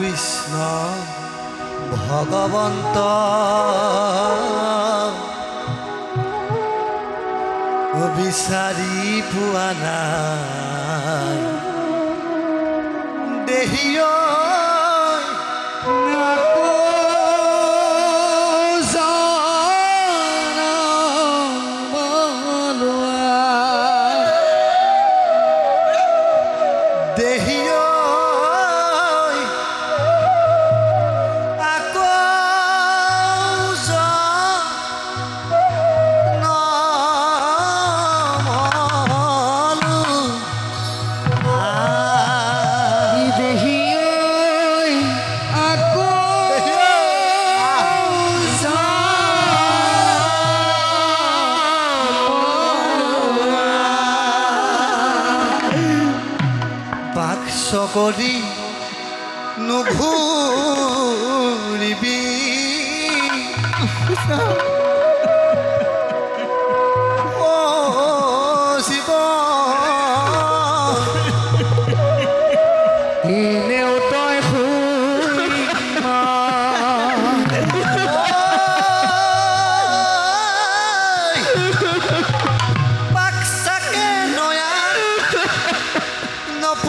কৃষ্ণ ভগবন্ত বিচাৰি পোৱা নাই দেহিও কৰি নুঘূৰিবি ও শিৱ এনেও তই পাকচাকে নয়া নপ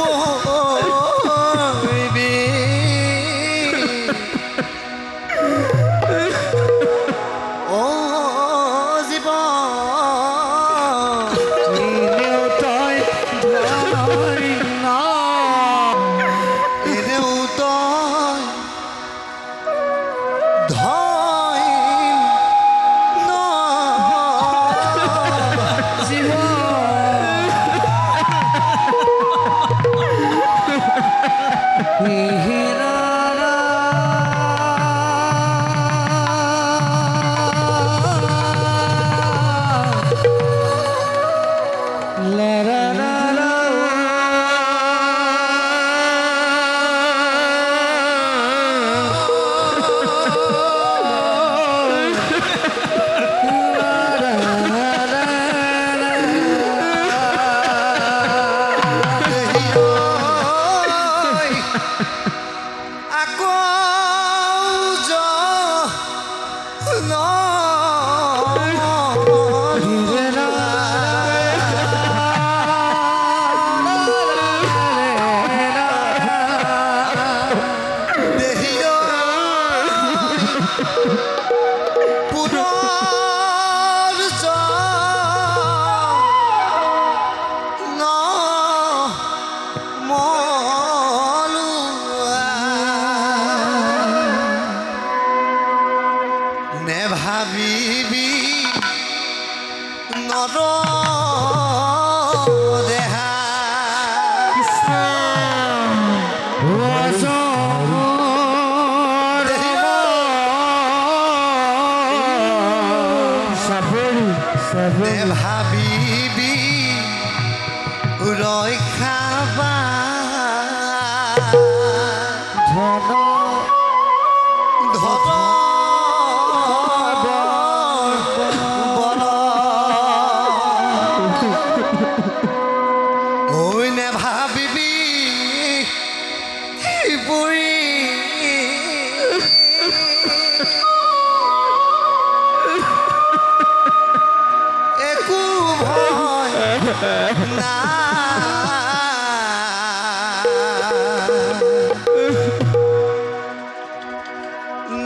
নেভাবিবি নৰ দেহা নেভাবিবি ৰক্ষা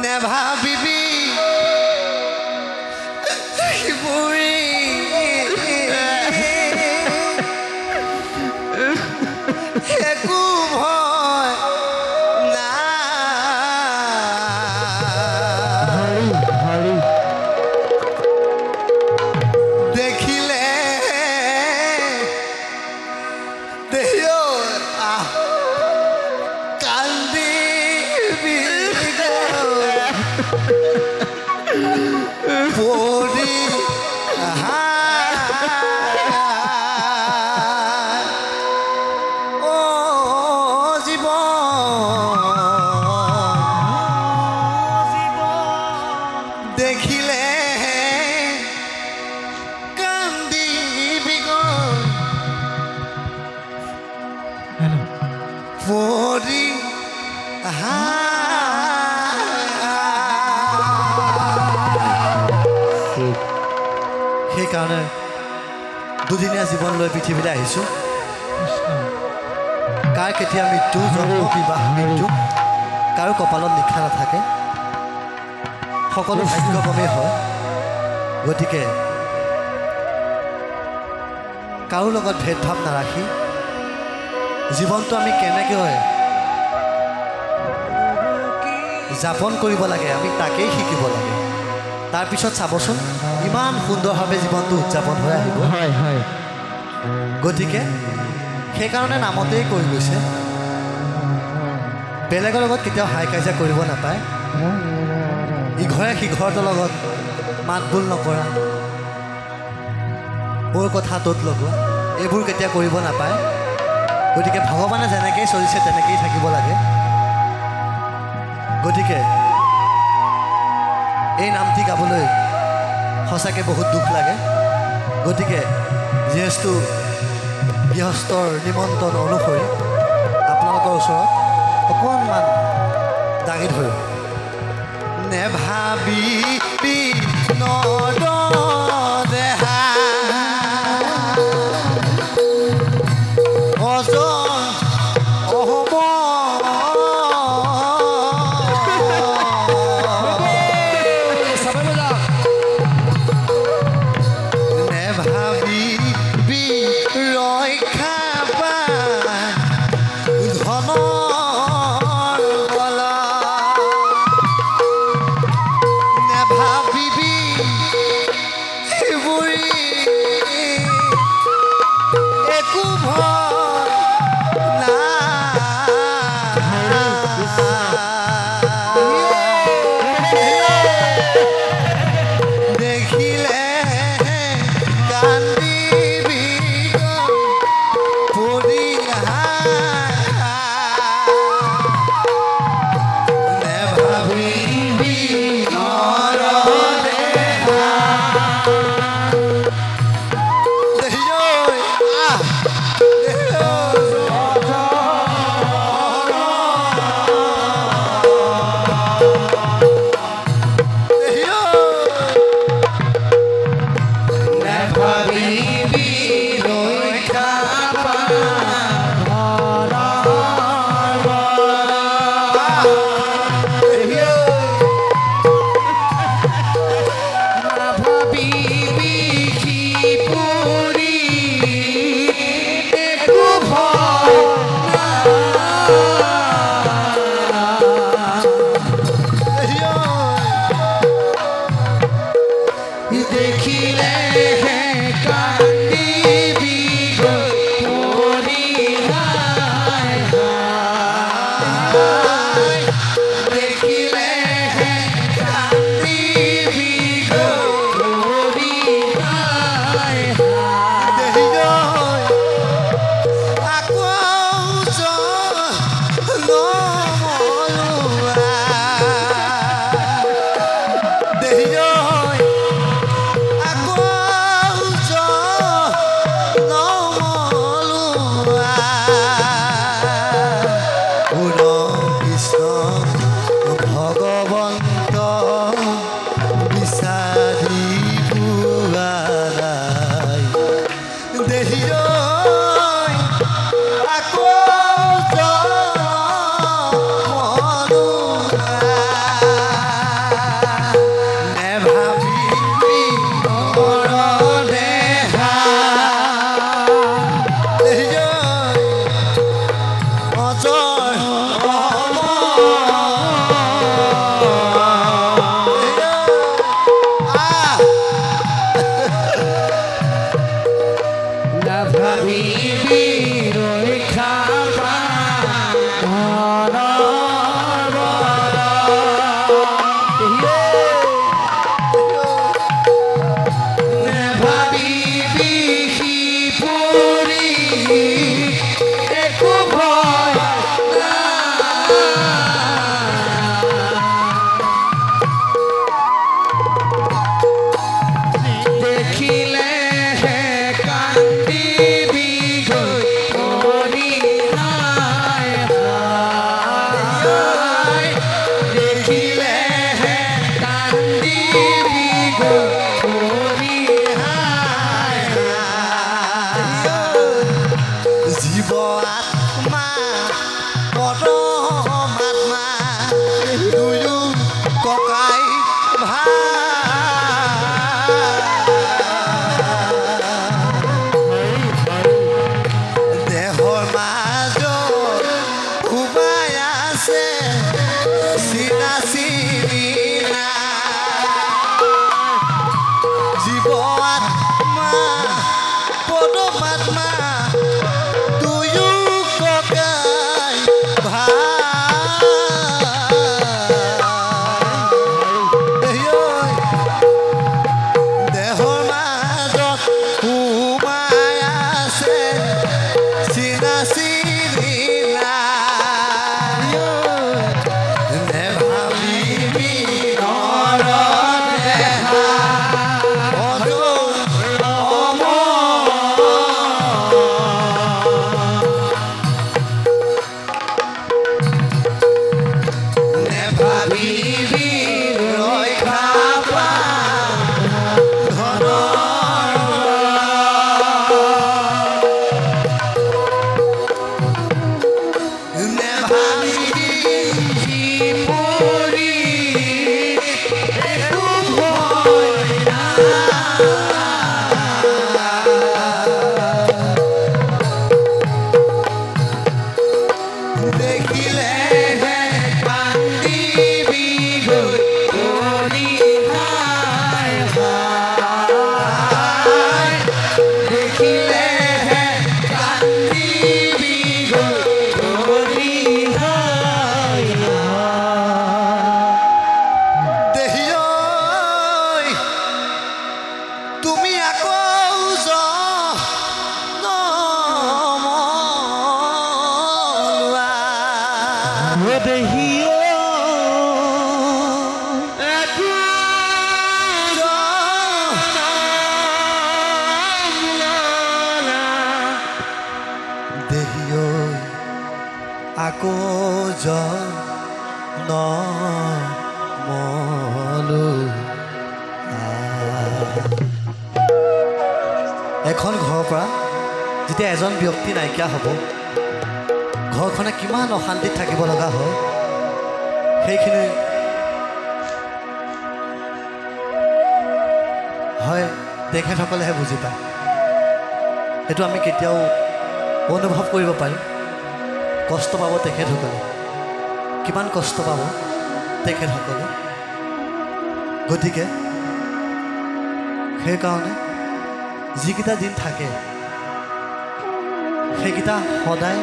নেভাবিবি একো ভয় নাই দেখিলে সেইকাৰণে দুদিনীয়া জীৱন লৈ পৃথিৱীলৈ আহিছোঁ। কাৰ কেতিয়া মৃত্যু, জন্ম, বিবাহ, মৃত্যু কাৰো কপালত লিখা নাথাকে, সকলো ভাগ্যক্ৰমেই হয়। গতিকে কাৰো লগত ভেদভাৱ নাৰাখি জীৱনটো আমি কেনেকৈ যাপন কৰিব লাগে আমি তাকেই শিকিব লাগে। তাৰপিছত চাবচোন ইমান সুন্দৰভাৱে জীৱনটো উদযাপন হৈ আহিব। গতিকে সেইকাৰণে নামতেই কৈ গৈছে বেলেগৰ লগত কেতিয়াও হাই কাজিয়া কৰিব নাপায়, ইঘৰে সিঘৰটোৰ লগত মাত বোল নকৰা, মোৰ কথা তত লগোৱা, এইবোৰ কেতিয়া কৰিব নাপায়। গতিকে ভগৱানে যেনেকৈ চলিছে তেনেকেই থাকিব লাগে। গতিকে এই নামটি গাবলৈ সঁচাকৈ বহুত দুখ লাগে। গতিকে যিহেতু গৃহস্থৰ নিমন্ত্ৰণ অনুসৰি আপোনালোকৰ ওচৰত অকণমান দাঙি ধৰোঁ। নেভাবিবি নদেহা অজন অহম নেভাবিবি ৰক্ষা ধনৰ বলা নেভাবিবি বুঢ়ী একো ভয় দেখিলে কান্দিবি পৰি নেভাবিবি দেখিলে কান্দিবি পৰি দেখিলে কান্দিবি পৰি আকৌ ভগৱন্ত বিচাৰি পোৱা নাই দেহি আকৌ নেভাবিবি নৰদেহা অজয় নেভাবিবি ৰক্ষা নেভাবিবি পুৰি একো ভয় দেখিলে কান্দিবি দেখিলেহে কান্দিবি গৰি দেহি ঐ তুমি আকৌ আকৌ জনমলো এখন ঘৰৰ পৰা যেতিয়া এজন ব্যক্তি নাইকিয়া হ'ব ঘৰখনে কিমান অশান্তিত থাকিব লগা হয় সেইখিনি হয় তেখেতসকলেহে বুজি পায় সেইটো আমি কেতিয়াও অনুভৱ কৰিব পাৰিম কষ্ট পাব তেখেতসকলে কিমান কষ্ট পাব তেখেতসকলে গতিকে সেইকাৰণে যিকেইটা দিন থাকে সেইকেইটা সদায়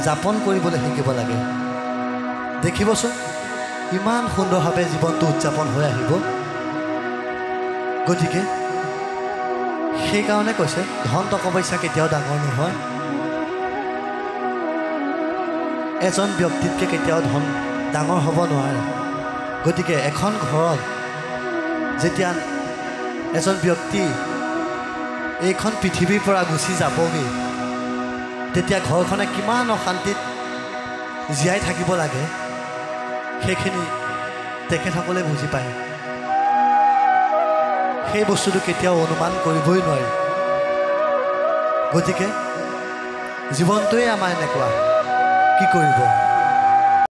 যাপন কৰিবলৈ শিকিব লাগে দেখিবচোন ইমান সুন্দৰভাৱে জীৱনটো উদযাপন হৈ আহিব গতিকে সেইকাৰণে কৈছে ধন টকা পইচা কেতিয়াও ডাঙৰ নহয় এজন ব্যক্তিতকৈ কেতিয়াও ধন ডাঙৰ হ'ব নোৱাৰে গতিকে এখন ঘৰত যেতিয়া এজন ব্যক্তি এইখন পৃথিৱীৰ পৰা গুচি যাবগৈ তেতিয়া ঘৰখনে কিমান অশান্তিত জীয়াই থাকিব লাগে সেইখিনি তেখেতসকলে বুজি পায় সেই বস্তুটো কেতিয়াও অনুমান কৰিবই নোৱাৰি গতিকে জীৱনটোৱে আমাৰ এনেকুৱা কি কৰিব